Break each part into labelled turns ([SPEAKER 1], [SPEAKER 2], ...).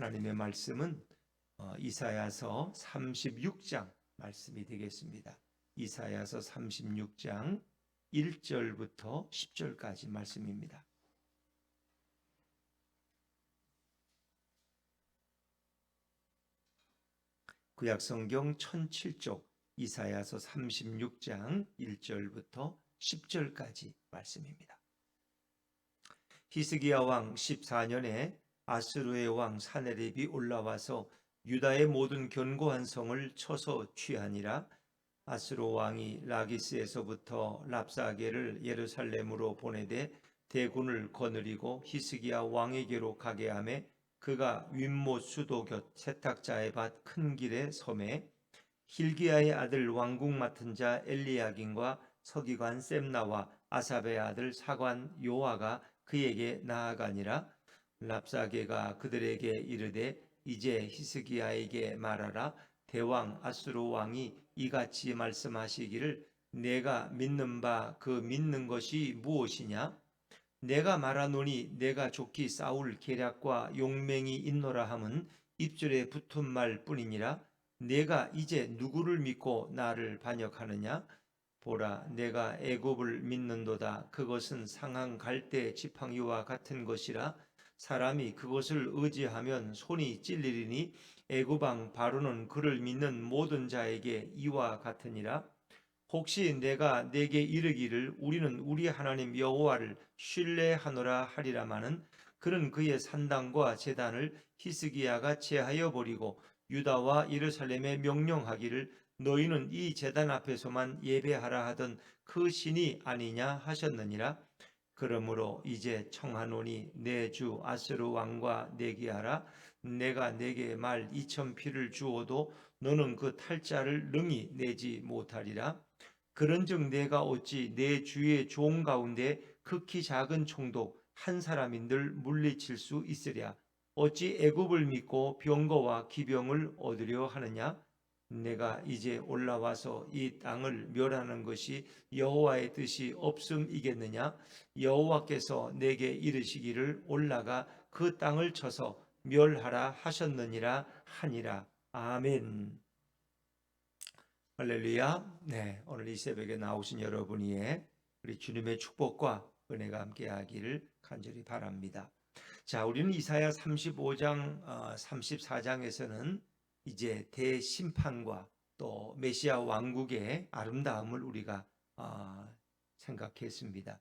[SPEAKER 1] 하나님의 말씀은 이사야서 36장 말씀이 되겠습니다. 이사야서 36장 1절부터 10절까지 말씀입니다. 구약성경 1007쪽 이사야서 36장 1절부터 10절까지 말씀입니다. 히스기야 왕 14년에 아스루의 왕 사네립이 올라와서 유다의 모든 견고한 성을 쳐서 취하니라. 아스루 왕이 라기스에서부터 랍사게를 예루살렘으로 보내되 대군을 거느리고 히스기야 왕에게로 가게 하매 그가 윗못 수도 곁 세탁자의 밭 큰 길에 섬에 hil기야의 아들 왕궁 맡은 자 엘리야긴과 서기관 셈나와 아삽의 아들 사관 요아가 그에게 나아가니라. 랍사게가 그들에게 이르되 이제 히스기야에게 말하라. 대왕 아수르 왕이 이같이 말씀하시기를 내가 믿는 바 그 믿는 것이 무엇이냐? 내가 말하노니 내가 좋기 싸울 계략과 용맹이 있노라 함은 입술에 붙은 말 뿐이니라. 내가 이제 누구를 믿고 나를 반역하느냐? 보라, 내가 애굽을 믿는도다. 그것은 상한 갈대 지팡이와 같은 것이라. 사람이 그것을 의지하면 손이 찔리리니 애굽 왕 바로는 그를 믿는 모든 자에게 이와 같으니라. 혹시 내가 내게 이르기를 우리는 우리 하나님 여호와를 신뢰하노라 하리라마는 그는 그의 산당과 제단을 히스기야가 제하여 버리고 유다와 예루살렘에 명령하기를 너희는 이 제단 앞에서만 예배하라 하던 그 신이 아니냐 하셨느니라. 그러므로 이제 청하노니 내 주 아스루 왕과 내기하라. 내가 내게 말 2000피를 주어도 너는 그 탈자를 능히 내지 못하리라. 그런즉 내가 어찌 내 주의 종 가운데 극히 작은 총독 한 사람인들 물리칠 수 있으랴? 어찌 애굽을 믿고 병거와 기병을 얻으려 하느냐? 내가 이제 올라와서 이 땅을 멸하는 것이 여호와의 뜻이 없음이겠느냐? 여호와께서 내게 이르시기를 올라가 그 땅을 쳐서 멸하라 하셨느니라 하니라. 아멘. 할렐루야. 네, 오늘 이 새벽에 나오신 여러분 위에 우리 주님의 축복과 은혜가 함께하기를 간절히 바랍니다. 자, 우리는 이사야 35장, 34장에서는 이제 대심판과 또 메시아 왕국의 아름다움을 우리가 생각했습니다.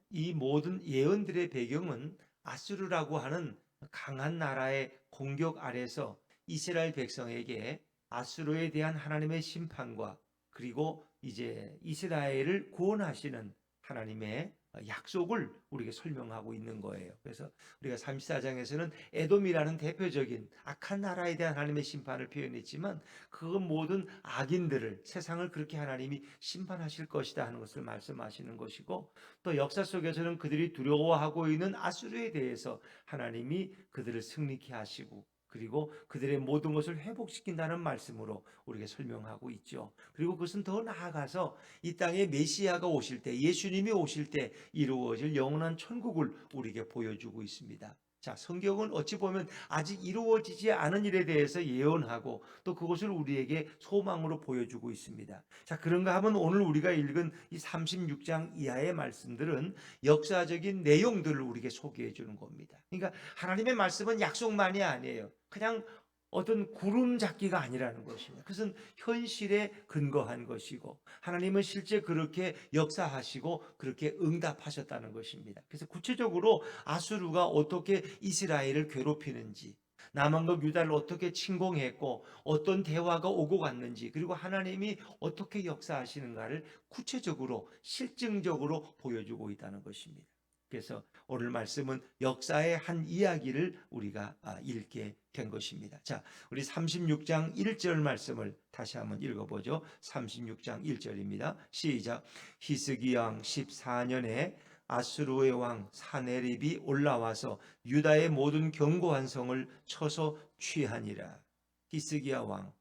[SPEAKER 1] 이 모든 예언들의 배경은 아수르라고 하는 강한 나라의 공격 아래서 이스라엘 백성에게 아수르에 대한 하나님의 심판과 그리고 이제 이스라엘을 구원하시는 하나님의 약속을 우리에게 설명하고 있는 거예요. 그래서 우리가 34장에서는 에돔이라는 대표적인 악한 나라에 대한 하나님의 심판을 표현했지만 그건 모든 악인들을 세상을 그렇게 하나님이 심판하실 것이다 하는 것을 말씀하시는 것이고 또 역사 속에서는 그들이 두려워하고 있는 아수르에 대해서 하나님이 그들을 승리케 하시고 그리고 그들의 모든 것을 회복시킨다는 말씀으로 우리에게 설명하고 있죠. 그리고 그것은 더 나아가서 이 땅에 메시아가 오실 때 예수님이 오실 때 이루어질 영원한 천국을 우리에게 보여주고 있습니다. 자, 성경은 어찌 보면 아직 이루어지지 않은 일에 대해서 예언하고 또 그것을 우리에게 소망으로 보여주고 있습니다. 자, 그런가 하면 오늘 우리가 읽은 이 36장 이하의 말씀들은 역사적인 내용들을 우리에게 소개해 주는 겁니다. 그러니까 하나님의 말씀은 약속만이 아니에요. 그냥 어떤 구름 잡기가 아니라는 것입니다. 그것은 현실에 근거한 것이고 하나님은 실제 그렇게 역사하시고 그렇게 응답하셨다는 것입니다. 그래서 구체적으로 아수르가 어떻게 이스라엘을 괴롭히는지 남한과 유다를 어떻게 침공했고 어떤 대화가 오고 갔는지 그리고 하나님이 어떻게 역사하시는가를 구체적으로 실증적으로 보여주고 있다는 것입니다. 그래서 오늘 말씀은 역사의 한 이야기를 우리가 읽게 된 것입니다. 자, 우리 36장 1절 말씀을 다시 한번 읽어보죠. 36장 1절입니다. 시작. 히스기야 왕 14년에 아수르의 왕 사네립이 올라와서 유다의 모든 견고한 성을 쳐서 취하니라. 히스기야 왕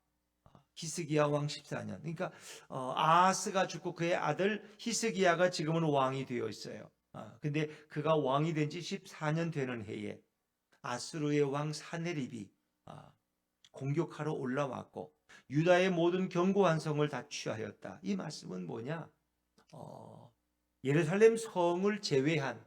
[SPEAKER 1] 14년. 그러니까 아하스가 죽고 그의 아들 히스기야가 지금은 왕이 되어 있어요. 근데 그가 왕이 된 지 14년 되는 해에 아수르의 왕 사네립이 공격하러 올라왔고 유다의 모든 견고한 성을 다 취하였다. 이 말씀은 뭐냐? 예루살렘 성을 제외한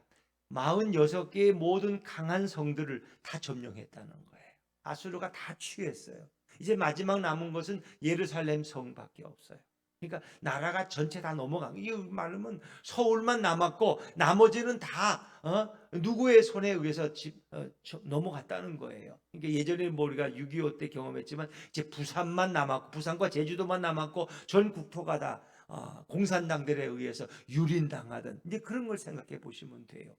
[SPEAKER 1] 46개의 모든 강한 성들을 다 점령했다는 거예요. 아수르가 다 취했어요. 이제 마지막 남은 것은 예루살렘 성밖에 없어요. 그러니까 나라가 전체 다 넘어간 거예요. 이 말하면 서울만 남았고 나머지는 다 누구의 손에 의해서 넘어갔다는 거예요. 그러니까 예전에 우리가 6.25 때 경험했지만 이제 부산만 남았고 부산과 제주도만 남았고 전 국토가 다 공산당들에 의해서 유린당하던 이제 그런 걸 생각해 보시면 돼요.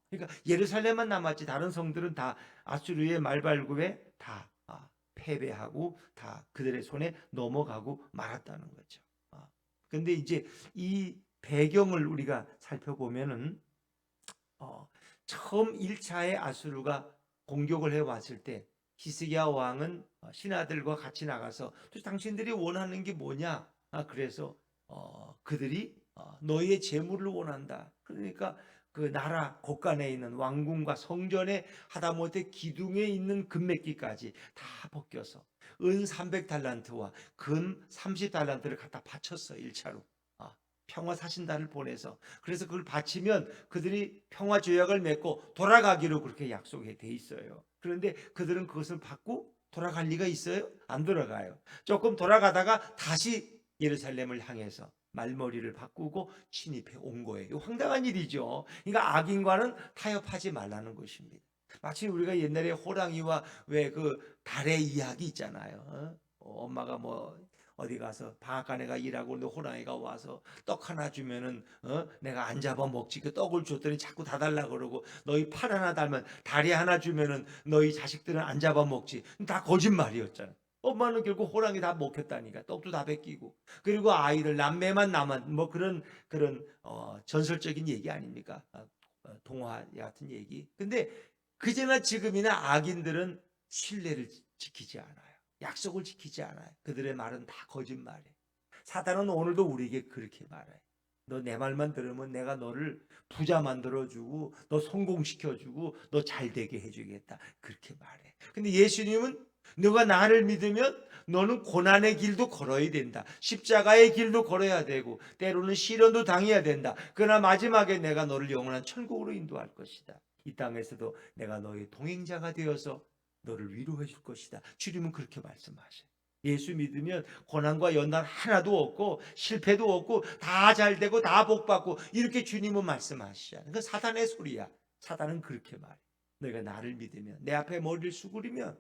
[SPEAKER 1] 그러니까 예루살렘만 남았지 다른 성들은 다 아수르의 말발굽에 다 패배하고 다 그들의 손에 넘어가고 말았다는 거죠. 근데 이제 이 배경을 우리가 살펴보면은 처음 1차에 아수르가 공격을 해왔을 때 히스기야 왕은 신하들과 같이 나가서 또 당신들이 원하는 게 뭐냐? 그래서 그들이 너희의 재물을 원한다. 그러니까 그 나라 곳간에 있는 왕궁과 성전에 하다못해 기둥에 있는 금메기까지 다 벗겨서 은 300달란트와 금 30달란트를 갖다 바쳤어. 1차로 평화 사신단을 보내서. 그래서 그걸 바치면 그들이 평화 조약을 맺고 돌아가기로 그렇게 약속이 돼 있어요. 그런데 그들은 그것을 받고 돌아갈 리가 있어요? 안 돌아가요. 조금 돌아가다가 다시 예루살렘을 향해서 말머리를 바꾸고 침입해 온 거예요. 이거 황당한 일이죠. 그러니까 악인과는 타협하지 말라는 것입니다. 마치 우리가 옛날에 호랑이와 왜 그 달의 이야기 있잖아요. 엄마가 뭐 어디 가서 방앗간에가 일하고 있는데 호랑이가 와서 떡 하나 주면은 내가 안 잡아 먹지. 그 떡을 줬더니 자꾸 다 달라 그러고 너희 팔 하나 달면 다리 하나 주면은 너희 자식들은 안 잡아 먹지. 다 거짓말이었잖아. 엄마는 결국 호랑이 다 먹혔다니까. 떡도 다 베끼고. 그리고 아이들 남매만 남은 뭐 그런 전설적인 얘기 아닙니까? 동화 같은 얘기. 근데 그제나 지금이나 악인들은 신뢰를 지키지 않아요. 약속을 지키지 않아요. 그들의 말은 다 거짓말이에요. 사단은 오늘도 우리에게 그렇게 말해요. 너 내 말만 들으면 내가 너를 부자 만들어주고 너 성공시켜주고 너 잘되게 해주겠다. 그렇게 말해. 근데 예수님은 너가 나를 믿으면 너는 고난의 길도 걸어야 된다. 십자가의 길도 걸어야 되고 때로는 시련도 당해야 된다. 그러나 마지막에 내가 너를 영원한 천국으로 인도할 것이다. 이 땅에서도 내가 너의 동행자가 되어서 너를 위로해 줄 것이다. 주님은 그렇게 말씀하셔요. 예수 믿으면 고난과 연단 하나도 없고 실패도 없고 다 잘되고 다 복받고 이렇게 주님은 말씀하시잖아요. 그 사단의 소리야. 사단은 그렇게 말해. 너희가 나를 믿으면 내 앞에 머리를 수그리면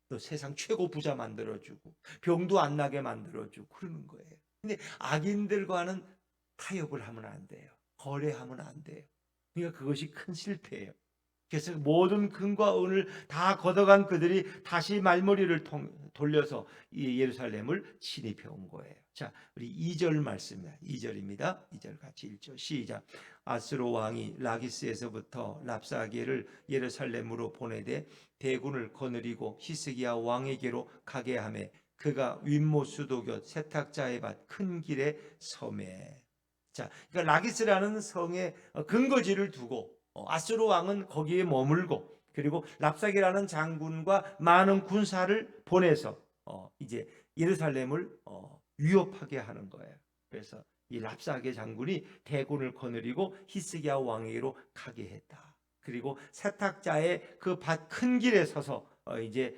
[SPEAKER 1] 너 세상 최고 부자 만들어주고 병도 안 나게 만들어주고 그러는 거예요. 근데 악인들과는 타협을 하면 안 돼요. 거래하면 안 돼요. 그러니까 그것이 큰 실패예요. 그래서 모든 금과 은을 다 걷어간 그들이 다시 말머리를 돌려서 이 예루살렘을 침입해 온 거예요. 자, 우리 2절 말씀입니다. 2절입니다. 2절 같이 읽죠. 시작. 아스로 왕이 라기스에서부터 랍사게를 예루살렘으로 보내되 대군을 거느리고 히스기야 왕에게로 가게 하매 그가 윗모 수도곁 세탁자의 밭 큰 길에 섬에. 자, 그러니까 라기스라는 성에 근거지를 두고 아수르 왕은 거기에 머물고 그리고 랍사게라는 장군과 많은 군사를 보내서 이제 예루살렘을 위협하게 하는 거예요. 그래서 이 랍사게 장군이 대군을 거느리고 히스기야 왕에게로 가게 했다. 그리고 세탁자의 그 밭 큰 길에 서서 이제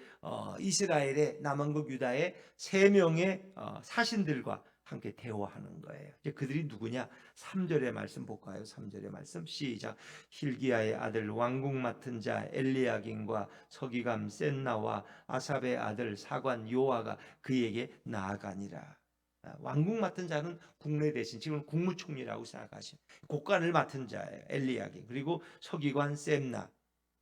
[SPEAKER 1] 이스라엘의 남왕국 유다의 3명의 사신들과 함께 대화하는 거예요. 이제 그들이 누구냐? 3절의 말씀 볼까요? 3절의 말씀 시작. hil기야의 아들 왕궁 맡은 자 엘리야긴과 서기감 센나와 아삽의 아들 사관 요아가 그에게 나아가니라. 왕궁 맡은 자는 국내 대신 지금 국무총리라고 생각하시면 국관을 맡은 자예요. 엘리야긴 그리고 서기관 셈나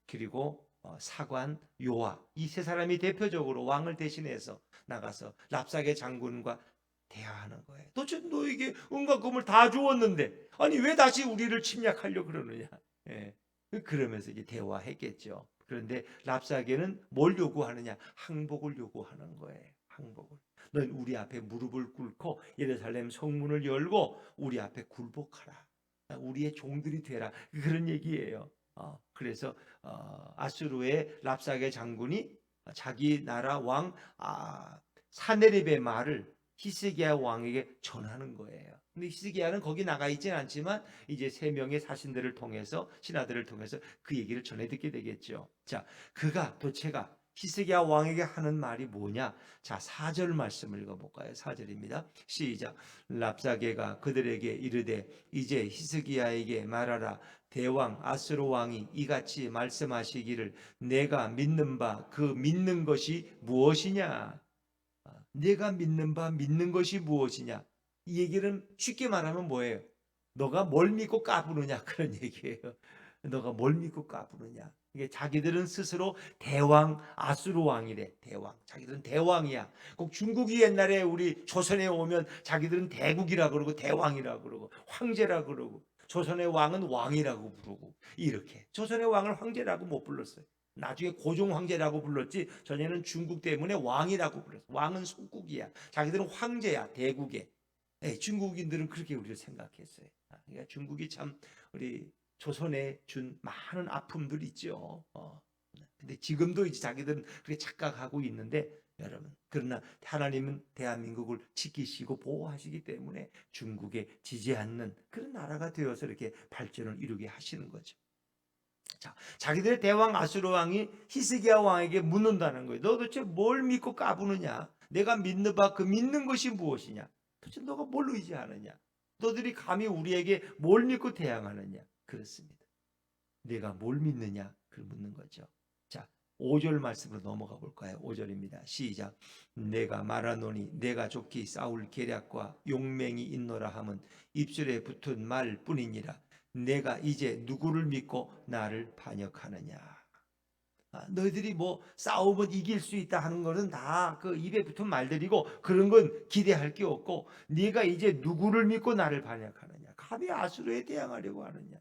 [SPEAKER 1] 그리고 사관 요아 이 세 사람이 대표적으로 왕을 대신해서 나가서 랍사게 장군과 대화하는 거예요. 도대체 너에게 은과 금을 다 주었는데 아니 왜 다시 우리를 침략하려고 그러느냐. 예. 그러면서 이제 대화했겠죠. 그런데 랍사게는 뭘 요구하느냐? 항복을 요구하는 거예요. 항복을. 넌 우리 앞에 무릎을 꿇고 예루살렘 성문을 열고 우리 앞에 굴복하라. 우리의 종들이 되라. 그런 얘기예요. 그래서 아수르의 랍사게 장군이 자기 나라 왕 사네립의 말을 히스기야 왕에게 전하는 거예요. 근데 히스기야는 거기 나가 있지는 않지만 이제 세 명의 사신들을 통해서 신하들을 통해서 그 얘기를 전해 듣게 되겠죠. 자, 도체가 히스기야 왕에게 하는 말이 뭐냐? 자, 4절 말씀을 읽어볼까요? 4절입니다. 시작. 랍사게가 그들에게 이르되 이제 히스기야에게 말하라. 대왕 아수르 왕이 이같이 말씀하시기를 내가 믿는 바 그 믿는 것이 무엇이냐? 내가 믿는 바 믿는 것이 무엇이냐? 이 얘기는 쉽게 말하면 뭐예요? 너가 뭘 믿고 까부느냐 그런 얘기예요. 너가 뭘 믿고 까부느냐? 이게 자기들은 스스로 대왕 아수르 왕이래. 대왕. 자기들은 대왕이야. 꼭 중국이 옛날에 우리 조선에 오면 자기들은 대국이라 그러고 대왕이라 그러고 황제라 그러고 조선의 왕은 왕이라고 부르고 이렇게. 조선의 왕을 황제라고 못 불렀어요. 나중에 고종 황제라고 불렀지 전에는 중국 때문에 왕이라고 불렀어. 왕은 속국이야. 자기들은 황제야. 대국에. 중국인들은 그렇게 우리를 생각했어요. 그러니까 중국이 참 우리 조선에 준 많은 아픔들 있죠. 근데 지금도 이제 자기들은 그렇게 착각하고 있는데 여러분 그러나 하나님은 대한민국을 지키시고 보호하시기 때문에 중국에 지지 않는 그런 나라가 되어서 이렇게 발전을 이루게 하시는 거죠. 자, 자기들의 대왕 아수르 왕이 히스기야 왕에게 묻는다는 거예요. 너 도대체 뭘 믿고 까부느냐? 내가 믿는 바 그 믿는 것이 무엇이냐? 도대체 너가 뭘 의지하느냐? 너들이 감히 우리에게 뭘 믿고 대항하느냐? 그렇습니다. 내가 뭘 믿느냐? 그걸 묻는 거죠. 자, 5절 말씀으로 넘어가 볼까요? 5절입니다. 시작. 내가 말하노니 내가 좋게 싸울 계략과 용맹이 있노라 함은 입술에 붙은 말뿐이니라. 내가 이제 누구를 믿고 나를 반역하느냐? 너희들이 뭐 싸우면 이길 수 있다 하는 것은 다 그 입에 붙은 말들이고 그런 건 기대할 게 없고 네가 이제 누구를 믿고 나를 반역하느냐? 감히 아수르에 대항하려고 하느냐?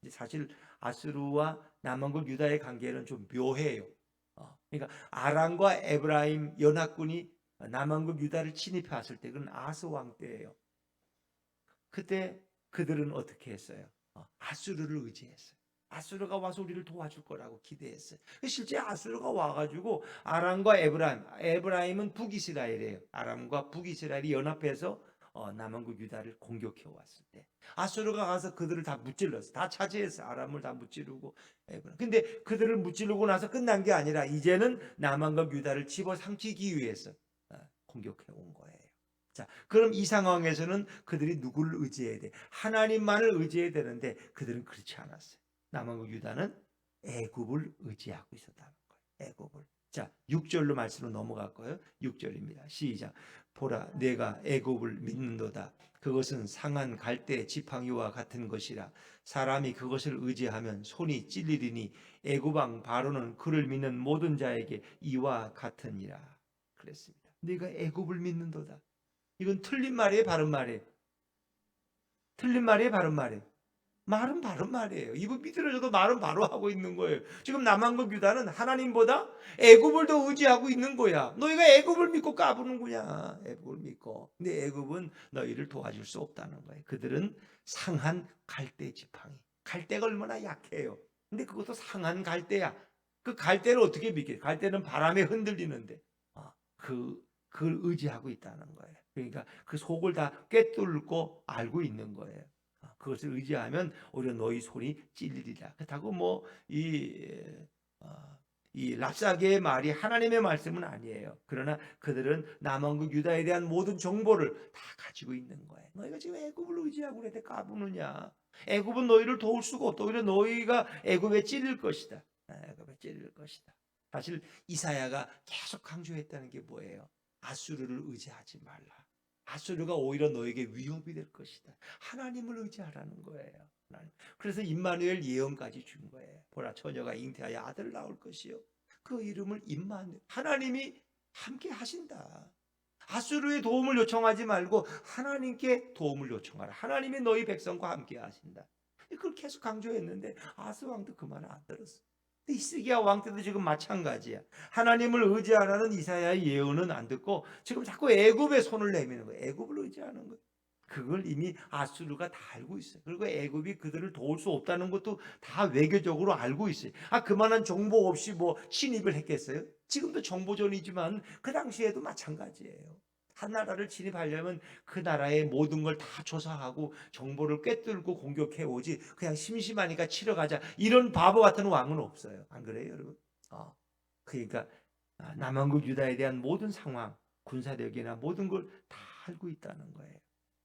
[SPEAKER 1] 사실 아수르와 남왕국 유다의 관계는 좀 묘해요. 그러니까 아람과 에브라임 연합군이 남왕국 유다를 침입해 왔을 때 그건 아스 왕 때예요. 그때 그들은 어떻게 했어요? 아수르를 의지했어요. 아수르가 와서 우리를 도와줄 거라고 기대했어요. 실제 아수르가 와가지고 아람과 에브라임은 북이스라엘이에요. 아람과 북이스라엘이 연합해서 남왕국 유다를 공격해 왔을 때 아수르가 가서 그들을 다 무찔렀어. 다 차지했어. 아람을 다 무찌르고 에브라임. 근데 그들을 무찌르고 나서 끝난 게 아니라 이제는 남왕국 유다를 집어삼키기 위해서 공격해 온 거예요. 자, 그럼 이 상황에서는 그들이 누구를 의지해야 돼? 하나님만을 의지해야 되는데 그들은 그렇지 않았어요. 남왕국 유다는 애굽을 의지하고 있었다는 거예요. 애굽을. 자, 6절로 말씀으로 넘어갈 거예요. 6절입니다. 시작. 보라, 내가 애굽을 믿는도다. 그것은 상한 갈대 지팡이와 같은 것이라. 사람이 그것을 의지하면 손이 찔리리니 애굽 왕 바로는 그를 믿는 모든 자에게 이와 같으니라. 그랬습니다. 내가 애굽을 믿는도다. 이건 틀린 말이에요, 바른 말이에요? 틀린 말이에요, 바른 말이에요? 말은 바른 말이에요. 이거 미드러져도 말은 바로 하고 있는 거예요. 지금 남한국 유다는 하나님보다 애굽을 더 의지하고 있는 거야. 너희가 애굽을 믿고 까부는구냐. 애굽을 믿고. 근데 애굽은 너희를 도와줄 수 없다는 거예요. 그들은 상한 갈대 지팡이. 갈대가 얼마나 약해요. 근데 그것도 상한 갈대야. 그 갈대를 어떻게 믿게? 갈대는 바람에 흔들리는데 그걸 의지하고 있다는 거예요. 그러니까 그 속을 다 꿰뚫고 알고 있는 거예요. 그것을 의지하면 오히려 너희 손이 찔리리라. 그렇다고 이 랍사게의 말이 하나님의 말씀은 아니에요. 그러나 그들은 남왕국 유다에 대한 모든 정보를 다 가지고 있는 거예요. 너희가 지금 애굽을 의지하고 그래 까부느냐? 애굽은 너희를 도울 수가 없다. 오히려 너희가 애굽에 찔릴 것이다. 애굽에 찔릴 것이다. 사실 이사야가 계속 강조했다는 게 뭐예요? 아수르를 의지하지 말라. 아수르가 오히려 너에게 위협이 될 것이다. 하나님을 의지하라는 거예요. 하나님. 그래서 임마누엘 예언까지 준 거예요. 보라, 처녀가 잉태하여 아들 낳을 것이요. 그 이름을 임마누엘. 하나님이 함께 하신다. 아수르의 도움을 요청하지 말고 하나님께 도움을 요청하라. 하나님이 너희 백성과 함께 하신다. 그걸 계속 강조했는데 아스 왕도 그 말을 안 들었어. 히스기야 왕 때도 지금 마찬가지야. 하나님을 의지하라는 이사야의 예언은 안 듣고 지금 자꾸 애굽에 손을 내미는 거예요. 애굽을 의지하는 거예요. 그걸 이미 아수르가 다 알고 있어요. 그리고 애굽이 그들을 도울 수 없다는 것도 다 외교적으로 알고 있어요. 그만한 정보 없이 뭐 침입을 했겠어요? 지금도 정보전이지만 그 당시에도 마찬가지예요. 한 나라를 침입하려면 그 나라의 모든 걸 다 조사하고 정보를 꿰뚫고 공격해 오지, 그냥 심심하니까 치러 가자 이런 바보 같은 왕은 없어요. 안 그래요, 여러분? 그러니까 남왕국 유다에 대한 모든 상황, 군사력이나 모든 걸 다 알고 있다는 거예요.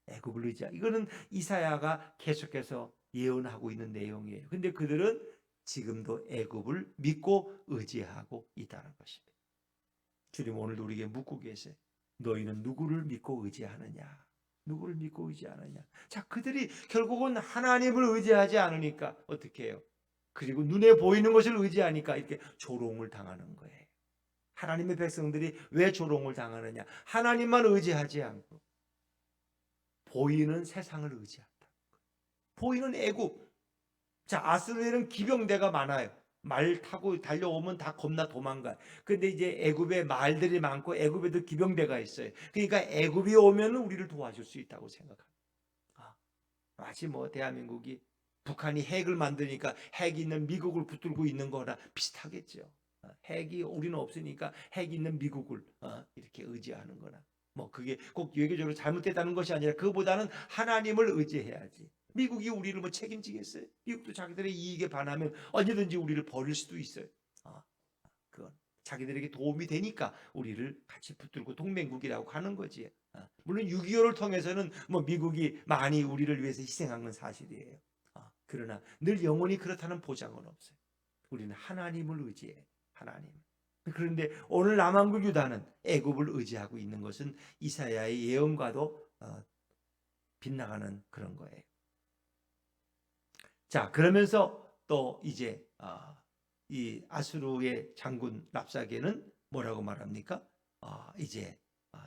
[SPEAKER 1] 애굽을 의지하. 이거는 이사야가 계속해서 예언하고 있는 내용이에요. 근데 그들은 지금도 애굽을 믿고 의지하고 있다는 것입니다. 주님 오늘도 우리에게 묻고 계세요. 너희는 누구를 믿고 의지하느냐? 누구를 믿고 의지하느냐? 자, 그들이 결국은 하나님을 의지하지 않으니까 어떻게 해요? 그리고 눈에 보이는 것을 의지하니까 이렇게 조롱을 당하는 거예요. 하나님의 백성들이 왜 조롱을 당하느냐? 하나님만 의지하지 않고 보이는 세상을 의지한다. 보이는 애굽. 자, 아수르에는 기병대가 많아요. 말 타고 달려오면 다 겁나 도망가요. 근데 이제 애굽에 말들이 많고 애굽에도 기병대가 있어요. 그러니까 애굽이 오면 우리를 도와줄 수 있다고 생각합니다. 마치 뭐 대한민국이 북한이 핵을 만드니까 핵이 있는 미국을 붙들고 있는 거나 비슷하겠죠. 핵이 우리는 없으니까 핵 있는 미국을 이렇게 의지하는 거나, 뭐 그게 꼭 외교적으로 잘못됐다는 것이 아니라 그보다는 하나님을 의지해야지. 미국이 우리를 뭐 책임지겠어요? 미국도 자기들의 이익에 반하면 언제든지 우리를 버릴 수도 있어요. 그건 자기들에게 도움이 되니까 우리를 같이 붙들고 동맹국이라고 하는 거지. 물론 6.25를 통해서는 뭐 미국이 많이 우리를 위해서 희생한 건 사실이에요. 그러나 늘 영원히 그렇다는 보장은 없어요. 우리는 하나님을 의지해. 하나님. 그런데 오늘 남왕국 유다는 애굽을 의지하고 있는 것은 이사야의 예언과도 빗나가는 그런 거예요. 자, 그러면서 또 이제 이 아수르의 장군 랍사게는 뭐라고 말합니까? 이제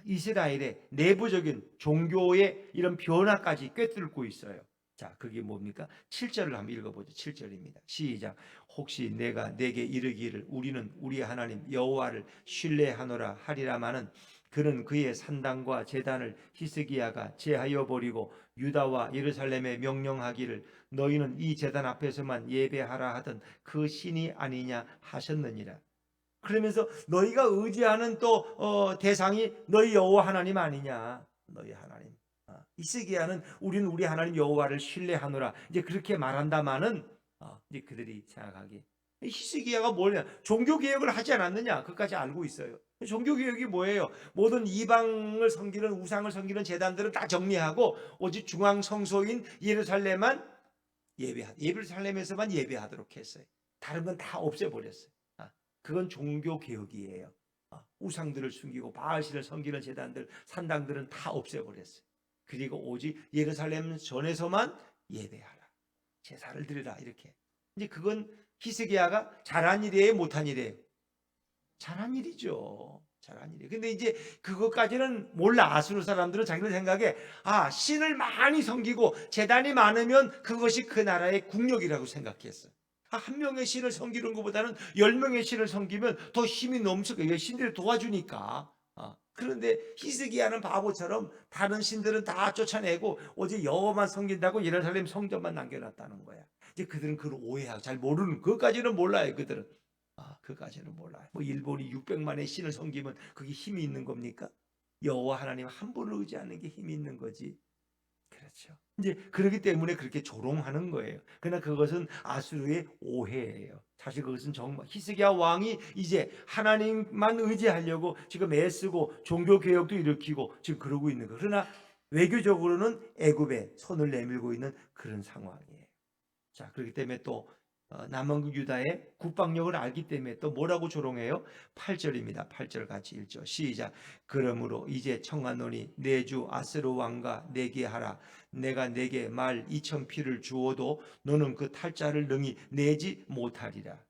[SPEAKER 1] 이스라엘의 내부적인 종교의 이런 변화까지 꿰뚫고 있어요. 자, 그게 뭡니까? 7절을 한번 읽어보죠. 7절입니다. 시작. 혹시 내가 내게 이르기를 우리는 우리 하나님 여호와를 신뢰하노라 하리라마는 그는 그의 산당과 제단을 히스기야가 제하여 버리고 유다와 예루살렘에 명령하기를 너희는 이 제단 앞에서만 예배하라 하던 그 신이 아니냐 하셨느니라. 그러면서 너희가 의지하는 또 대상이 너희 여호와 하나님 아니냐. 너희 하나님. 히스기야는 우리는 우리 하나님 여호와를 신뢰하노라. 이제 그렇게 말한다마는 이제 그들이 생각하기 히스기야가 뭐냐? 종교 개혁을 하지 않았느냐? 그까지 알고 있어요. 종교 개혁이 뭐예요? 모든 이방을 섬기는 우상을 섬기는 제단들은 다 정리하고 오직 중앙 성소인 예루살렘만 예루살렘에서만 예배하도록 했어요. 다른 건 다 없애버렸어요. 그건 종교 개혁이에요. 우상들을 숨기고 바알신을 섬기는 제단들, 산당들은 다 없애버렸어요. 그리고 오직 예루살렘 전에서만 예배하라, 제사를 드리라 이렇게. 이제 그건 히스기야가 잘한 일이에요, 못한 일이에요? 잘한 일이죠. 잘한 일이에요. 근데 이제 그것까지는 몰라. 아수르 사람들은 자기들 생각에 신을 많이 섬기고 제단이 많으면 그것이 그 나라의 국력이라고 생각했어요. 한 명의 신을 섬기는 것보다는 10명의 신을 섬기면 더 힘이 넘치고 신들이 도와주니까. 그런데 히스기야는 바보처럼 다른 신들은 다 쫓아내고 오직 여호와만 섬긴다고 예루살렘 성전만 남겨놨다는 거야. 이제 그들은 그걸 오해하고 잘 모르는, 그것까지는 몰라요. 그들은 그까지는 몰라요. 뭐 일본이 600만의 신을 섬기면 그게 힘이 있는 겁니까? 여호와 하나님 한 분을 의지하는 게 힘이 있는 거지. 그렇죠. 이제 그렇기 때문에 그렇게 조롱하는 거예요. 그러나 그것은 아수르의 오해예요. 사실 그것은 정말 히스기야 왕이 이제 하나님만 의지하려고 지금 애쓰고 종교 개혁도 일으키고 지금 그러고 있는 거예요. 그러나 외교적으로는 애굽에 손을 내밀고 있는 그런 상황이에요. 자, 그렇기 때문에 또 남왕국 유다의 국방력을 알기 때문에 또 뭐라고 조롱해요? 8절입니다. 8절 같이 읽죠. 시작. 그러므로 이제 청하노니 내 주 아스르 왕과 내게 하라. 내가 내게 말 2,000匹를 주어도 너는 그 탈자를 능히 내지 못하리라.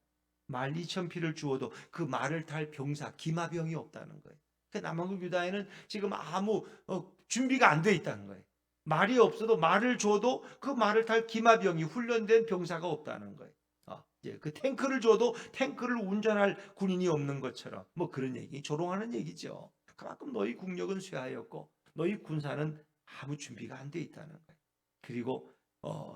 [SPEAKER 1] 말 2,000匹를 주어도 그 말을 탈 병사, 기마병이 없다는 거예요. 그 남왕국 유다에는 지금 아무 준비가 안 돼 있다는 거예요. 말이 없어도 말을 줘도 그 말을 탈 기마병이 훈련된 병사가 없다는 거예요. 그 탱크를 줘도 탱크를 운전할 군인이 없는 것처럼 뭐 그런 얘기, 조롱하는 얘기죠. 그만큼 너희 국력은 쇠하였고 너희 군사는 아무 준비가 안 돼 있다는 거예요. 그리고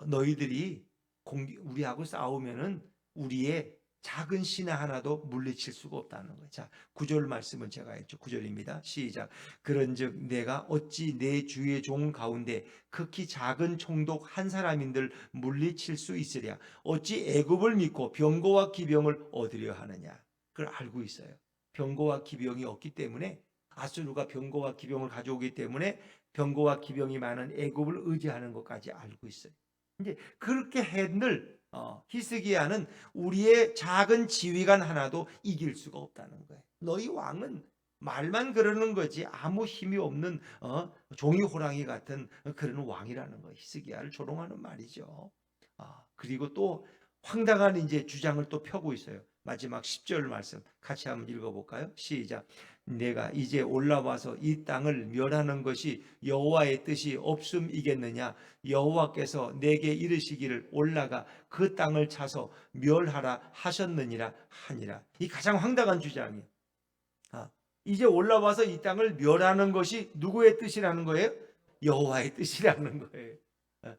[SPEAKER 1] 너희들이 우리하고 싸우면은 우리의 작은 신하 하나도 물리칠 수가 없다는 거예요. 자, 9절 말씀은 제가 했죠. 9절입니다. 시작. 그런즉 내가 어찌 내 주의 종 가운데 극히 작은 총독 한 사람인들 물리칠 수 있으랴. 어찌 애굽을 믿고 병거와 기병을 얻으려 하느냐. 그걸 알고 있어요. 병거와 기병이 없기 때문에, 아수르가 병거와 기병을 가져오기 때문에 병거와 기병이 많은 애굽을 의지하는 것까지 알고 있어요. 이제 그렇게 한들 히스기야는 우리의 작은 지휘관 하나도 이길 수가 없다는 거예요. 너희 왕은 말만 그러는 거지 아무 힘이 없는 종이 호랑이 같은 그런 왕이라는 거예요. 히스기야를 조롱하는 말이죠. 그리고 또 황당한 이제 주장을 또 펴고 있어요. 마지막 10절 말씀 같이 한번 읽어볼까요? 시작. 내가 이제 올라와서 이 땅을 멸하는 것이 여호와의 뜻이 없음이겠느냐. 여호와께서 내게 이르시기를 올라가 그 땅을 차서 멸하라 하셨느니라 하니라. 이 가장 황당한 주장이에요. 이제 올라와서 이 땅을 멸하는 것이 누구의 뜻이라는 거예요? 여호와의 뜻이라는 거예요.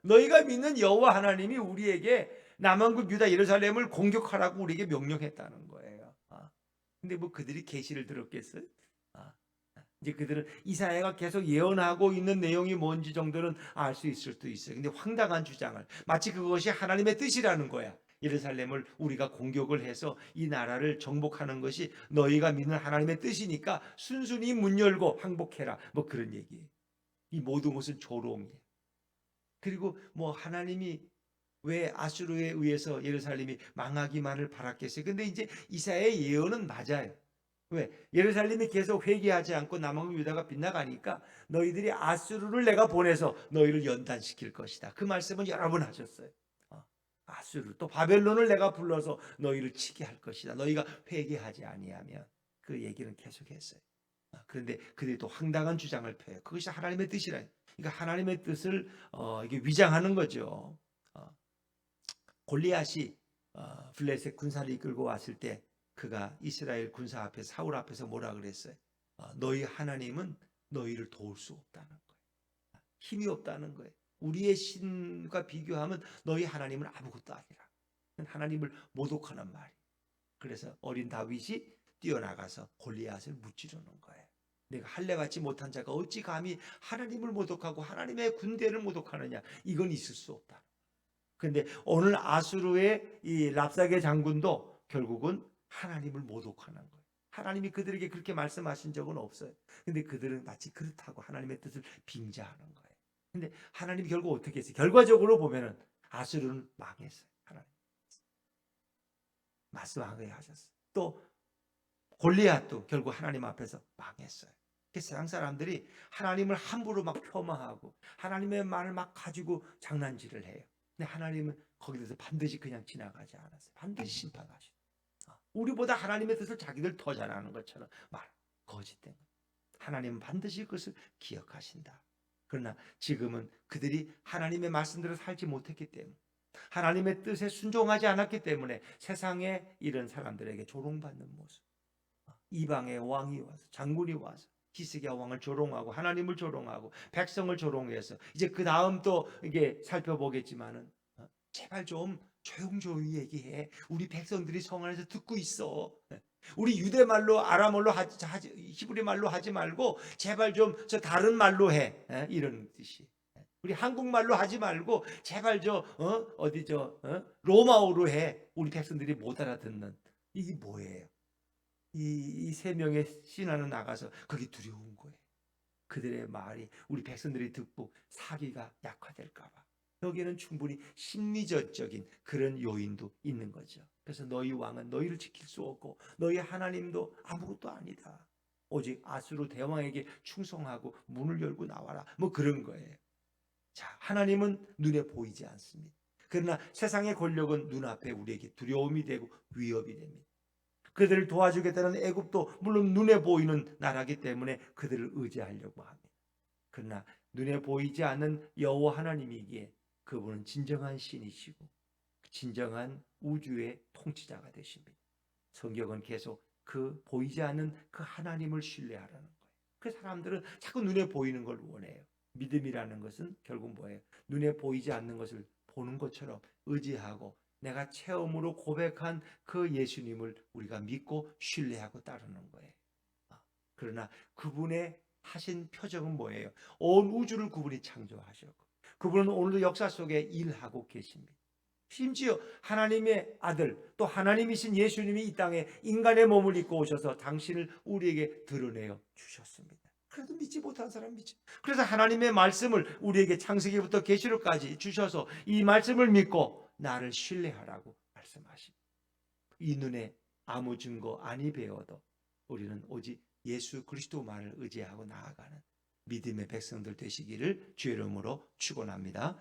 [SPEAKER 1] 너희가 믿는 여호와 하나님이 우리에게 남한국 유다 예루살렘을 공격하라고 우리에게 명령했다는 거예요. 근데 뭐 그들이 계시를 들었겠어요? 이제 그들은 이사야가 계속 예언하고 있는 내용이 뭔지 정도는 알 수 있을 수도 있어요. 근데 황당한 주장을, 마치 그것이 하나님의 뜻이라는 거야. 예루살렘을 우리가 공격을 해서 이 나라를 정복하는 것이 너희가 믿는 하나님의 뜻이니까 순순히 문 열고 항복해라, 뭐 그런 얘기예요. 이 모든 것은 조롱이에요. 그리고 뭐 하나님이 왜 아수르에 의해서 예루살렘이 망하기만을 바랐겠어요? 근데 이제 이사야의 예언은 맞아요. 왜? 예루살렘이 계속 회개하지 않고 남은 유다가 빗나가니까 너희들이 아수르를 내가 보내서 너희를 연단시킬 것이다. 그 말씀은 여러 번 하셨어요. 아수르 또 바벨론을 내가 불러서 너희를 치게 할 것이다. 너희가 회개하지 아니하면, 그 얘기는 계속했어요. 그런데 그들이 또 황당한 주장을 펴요. 그것이 하나님의 뜻이라. 그러니까 하나님의 뜻을 이게 위장하는 거죠. 골리앗이 블레셋 군사를 이끌고 왔을 때 그가 이스라엘 군사 앞에, 사울 앞에서 뭐라 그랬어요? 너희 하나님은 너희를 도울 수 없다는 거예요. 힘이 없다는 거예요. 우리의 신과 비교하면 너희 하나님은 아무것도 아니라. 하나님을 모독하는 말이에요. 그래서 어린 다윗이 뛰어나가서 골리앗을 무찌르는 거예요. 내가 할례받지 못한 자가 어찌 감히 하나님을 모독하고 하나님의 군대를 모독하느냐. 이건 있을 수 없다. 그런데 오늘 아수르의 이 랍사게 장군도 결국은 하나님을 모독하는 거예요. 하나님이 그들에게 그렇게 말씀하신 적은 없어요. 근데 그들은 마치 그렇다고 하나님의 뜻을 빙자하는 거예요. 근데 하나님이 결국 어떻게 했어요? 결과적으로 보면은 아수르는 망했어요. 하나님 말씀하게 하셨어요. 또 골리앗도 결국 하나님 앞에서 망했어요. 세상 사람들이 하나님을 함부로 막 폄하하고 하나님의 말을 막 가지고 장난질을 해요. 근데 하나님은 거기에 대해서 반드시 그냥 지나가지 않았어요. 반드시 심판하시고, 우리보다 하나님의 뜻을 자기들 더 잘 아는 것처럼 거짓된 거예요. 하나님은 반드시 그것을 기억하신다. 그러나 지금은 그들이 하나님의 말씀대로 살지 못했기 때문에, 하나님의 뜻에 순종하지 않았기 때문에 세상에 이런 사람들에게 조롱받는 모습, 이방의 왕이 와서, 장군이 와서 히스기야 왕을 조롱하고 하나님을 조롱하고 백성을 조롱해서, 이제 그 다음 또 이게 살펴보겠지만은 제발 좀 조용조용히 얘기해. 우리 백성들이 성 안에서 듣고 있어. 우리 유대말로, 아람어로 히브리 말로 하지 말고 제발 좀 저 다른 말로 해. 이런 뜻이. 우리 한국말로 하지 말고 제발 로마어로 해. 우리 백성들이 못 알아듣는. 이게 뭐예요? 이 세 명의 신하는 나가서 거기 두려운 거예요. 그들의 말이 우리 백성들이 듣고 사기가 약화될까 봐. 여기에는 충분히 심리적인 그런 요인도 있는 거죠. 그래서 너희 왕은 너희를 지킬 수 없고 너희 하나님도 아무것도 아니다. 오직 아수르 대왕에게 충성하고 문을 열고 나와라. 뭐 그런 거예요. 자, 하나님은 눈에 보이지 않습니다. 그러나 세상의 권력은 눈앞에 우리에게 두려움이 되고 위협이 됩니다. 그들을 도와주겠다는 애굽도 물론 눈에 보이는 나라기 때문에 그들을 의지하려고 합니다. 그러나 눈에 보이지 않는 여호와 하나님이기에 그분은 진정한 신이시고 진정한 우주의 통치자가 되십니다. 성경은 계속 그 보이지 않는 그 하나님을 신뢰하라는 거예요. 그 사람들은 자꾸 눈에 보이는 걸 원해요. 믿음이라는 것은 결국 뭐예요? 눈에 보이지 않는 것을 보는 것처럼 의지하고 내가 체험으로 고백한 그 예수님을 우리가 믿고 신뢰하고 따르는 거예요. 그러나 그분의 하신 표적은 뭐예요? 온 우주를 그분이 창조하셨고 그분은 오늘도 역사 속에 일하고 계십니다. 심지어 하나님의 아들 또 하나님이신 예수님이 이 땅에 인간의 몸을 입고 오셔서 당신을 우리에게 드러내어 주셨습니다. 그래도 믿지 못한 사람 믿지. 그래서 하나님의 말씀을 우리에게 창세기부터 계시록까지 주셔서 이 말씀을 믿고 나를 신뢰하라고 말씀하십니다. 이 눈에 아무 증거 아니 배워도 우리는 오직 예수 그리스도만을 의지하고 나아가는 믿음의 백성들 되시기를 주의 이름으로 축원합니다.